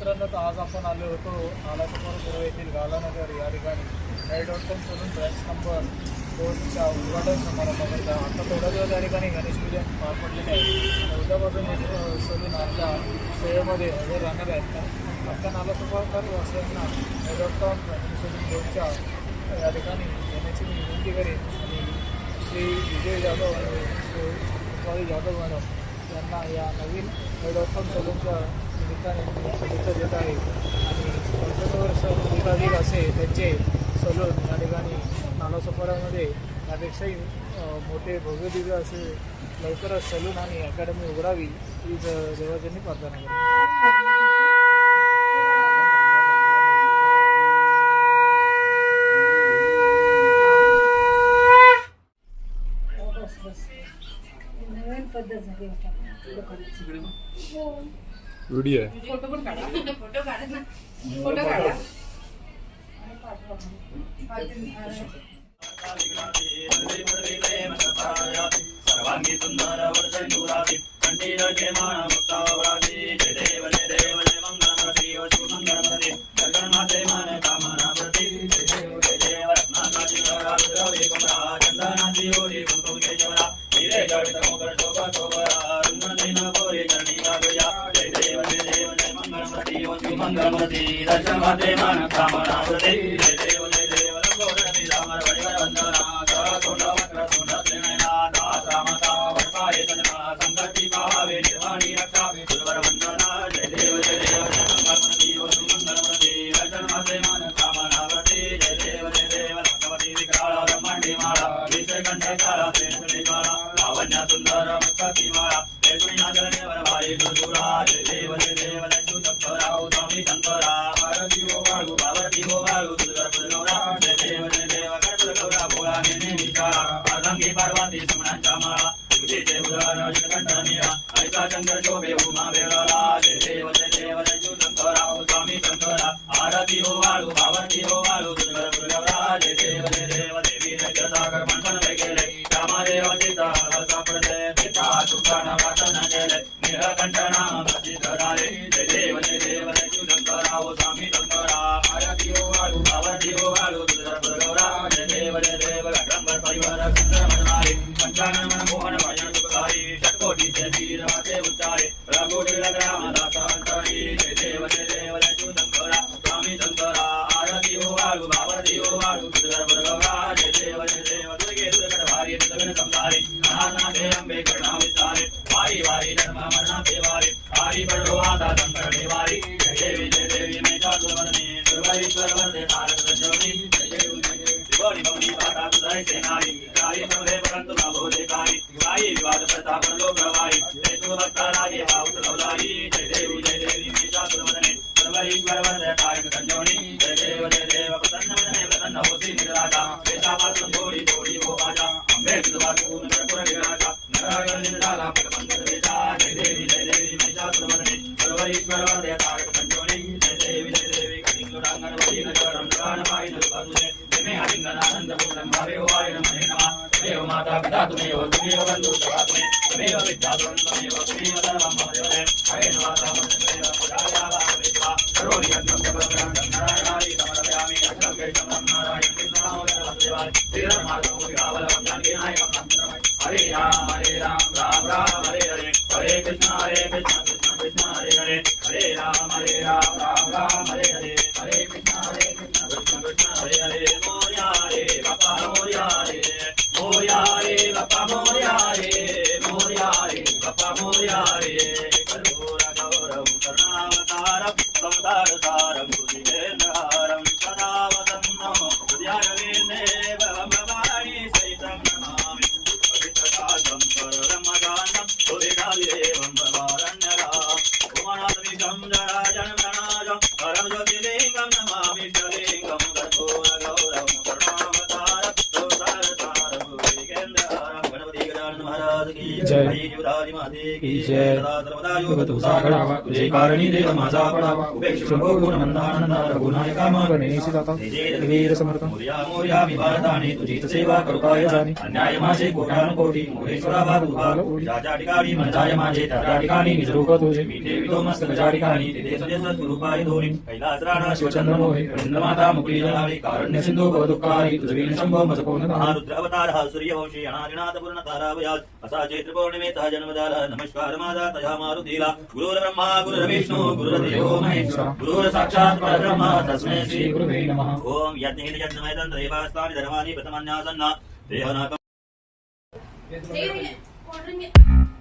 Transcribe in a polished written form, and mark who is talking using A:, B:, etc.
A: मित्रांनो, तर आज आपण आलो होतो नालासोपारा येथील गालानगर या ठिकाणी .com सलून ब्रँच नंबर 2च्या उद्घाटन समारंभाकरता. आता थोड्या दिवस या ठिकाणी गणेश पूजन पार पडलेले आहे. उद्यापासून हे सलून आपल्या सेवेमध्ये हजर राहणार आहेत. का आता नालासोपारा वासियांना .com सलून 2च्या या ठिकाणी येण्याची मी विनंती करेन. आणि श्री विजय जाधव आणि श्री रुपाली जाधव मॅडम यांना या नवीन .com सलूनच्या निमित्ताने शुभेच्छा देत आहे. आणि 15 वर्ष अधिकाधिक असे त्यांचे सलून या ठिकाणी नालासोपारामध्ये यापेक्षाही मोठे भव्य दिव्य असे लवकरच सलून आणि अकॅडमी उघडावी ही देवाच्यांनी प्रार्थना केली.
B: व्हिडिओ आहे.
C: फोटो पण काढा. फोटो काढा ना. फोटो काढा.
D: सर्वांगी सुंदर वर्षनुराती कंठीर केमान मुक्तावराती जय देव जय मंगलमती मंगलमती जगन्नाथे मन कामना प्रति जय देव रत्नाची गौरी कुमार चंदनाची ओरी कुंकुम केशवरा हिरे जडित मोगर शोभा शोभरा रंगनैन गोरी चरणी गागया जय देव जय मंगलमती मंगलमती जगन्नाथे मन कामना प्रति जय देव रंगोरती रामर वडिवर वंदना सारा सोंडा वक्र सोंडा त्रिनयना दासा माता वर्षाये तना संकटी पावे निर्वाणी रक्षा गुरुवर वंदना जय देव मंगलमती मंगलमती जगन्नाथे मन कामना प्रति जय देव भगवती विकराळ ब्रह्मांडी माळा विषय कंठे काळा त्रिशूली माळा लावण्य सुंदर मस्तकी माळा एकविनाचल देवर भाई दुर्गुरा जय देव लज्जू चक्कराव स्वामी शंकरा पार्वती हो बाळू पार्वती हो बाळू दुर्गा पुरगौरा जय देव गणपती गौरा भोळा नेने विचारा पार्वती पार्वती समणांच्या माळा तुझे उदाहरण कंठनीया ऐसा चंद्र शोभे उमा वेळाला जय देव लज्जू चक्कराव स्वामी शंकरा आरती हो बाळू पार्वती हो बाळू दुर्गा पुरगौरा जय देव देवी सागर मंथन केले रामदेव सीता सापडले पिता तुकाना वाचन केले निळकंठ नाम प्रसिद्ध झाले जय देव शंकराव स्वामी शंकरा आरती हो बाळू पार्वती हो बाळू दुर्गा पुरगौरा जय देव घटंबर परिवार सुंदर मनमारे पंचानन मोहन भजन सुखकारी षटकोटीचे वीर वाचे उच्चारे रागोटी ग्राम दाता अंतरी जय देव शंकरा स्वामी शंकरा आरती हो बाळू पार्वती हो बाळू दुर्गा पुरगौरा जय देव दुर्गे दुर्गट भारी सगन संसारी अनाथनाथे अंबे करुणा विचारे वारी वारी धर्म मरणा देवारे हरी पडो आता शंकर देवारी जय देवी मे चातुर्वदने दुर्गाईश्वर वंदे तारक संजोनी जय त्रिभुवनी भवनी पाता तुझे सेनारी गाई समरे परंतु न बहुदेकारी गाई विवाद प्रताप लो प्रवाही हेतु भक्ता राजे भाव सौदारी जय देवी मे चातुर्वदने दुर्गाईश्वर वंदे तारक संजोनी जय देव प्रसन्न वदने प्रसन्न होती निराशा वेदापासून थोडी थोडी हो बाजा अंबे तुझवासून कर्पूर विराजा नरायण निराला पदपंथ वेदा जय देवी मे चातुर्वदने दुर्गाईश्वर वंदे तारक संजोनी जय देवी कलिंगुरांगण वरी नजरम प्राण पाई नरुपातुने तुम्हें हरिंगनानंद पूर्णं भावे वाय नमः नमः देव माता पिता तुम्हें बंधु सभा तुम्हें विद्या तुम्हें धर्मं महोदय हरे माता मंत्र पुराया वावेत्वा करोमि यज्ञं जपं नारायणाय समर्पयामि अग्रं केशवं नारायणं कृष्णाय देवाय श्रीरामार्गं विरावलं जानकीनाय हरे राम राम राम हरे हरे हरे कृष्ण कृष्ण कृष्ण हरे हरे राम राम हरे हरे हरे कृष्ण कृष्ण कृष्ण हरे हरे मोरया रे बापा मोरया रे बापा मोरया रे बापा मोरया रे करोर गौरव करुणावतारं संसार सारं भुजगेन्द्रहारं सदा वदन्तं हृदयारविन्दे भवभवानी सहितं नमामि पवित्रकालं परमदानं हृदयादेवं भवारण्यराम् उमानाथमिकं जराजं गणाजं परं ज्योतिर्लिङ्गं नमामि इष्टलिङ्गं कठोर गौरवं करुणावतारं संसार सारं भुजगेन्द्रहारं गणपति गजानन महाराज महाराज की
A: जय.
D: आई जीवधारी माते की
A: जय.
D: सदा सर्वदा योग तुझा घडावा तुझे कारणी देव माझा पडावा उपेक्ष गुण मंदानंदा रघुनायका
A: गणेश दाता वीर समर्थ
D: मोर्या मोर्या मी भारताने तुझीच सेवा करू काय जाणे अन्याय माझे कोटी मोरेश्वरा बाल ज्या ठिकाणी मनजाय माझे त्या ठिकाणी निज रूप तुझे मी ठेवितो मस्तक ज्या ठिकाणी तिथे सदे सद्गुरुपाय धोरी कैलास राणा शिवचंद्र मोहे वृंदमाता मुकुली जलावे कारण्य सिंधू भवदुःखारी तुझवीन शंभो मजकोन रुद्र अवतार हा सूर्यवंशी अनादिनाथ पूर्ण तारावयात असा चैत्र पौर्णिमेचा जन्मदाला नमस्कार माझा तया मारुतीला गुरुर ब्रह्मा गुरुर्विष्णू गुरुर्देवो महेश्वर गुरुर साक्षात परब्रह्म तस्मै श्री
A: गुरुवे नमः.
D: ओम यज्ञेन यज्ञमयतं देवास्तानि धर्माणि प्रथमन्यासन्ना देहनाकम्
C: ऑर्डर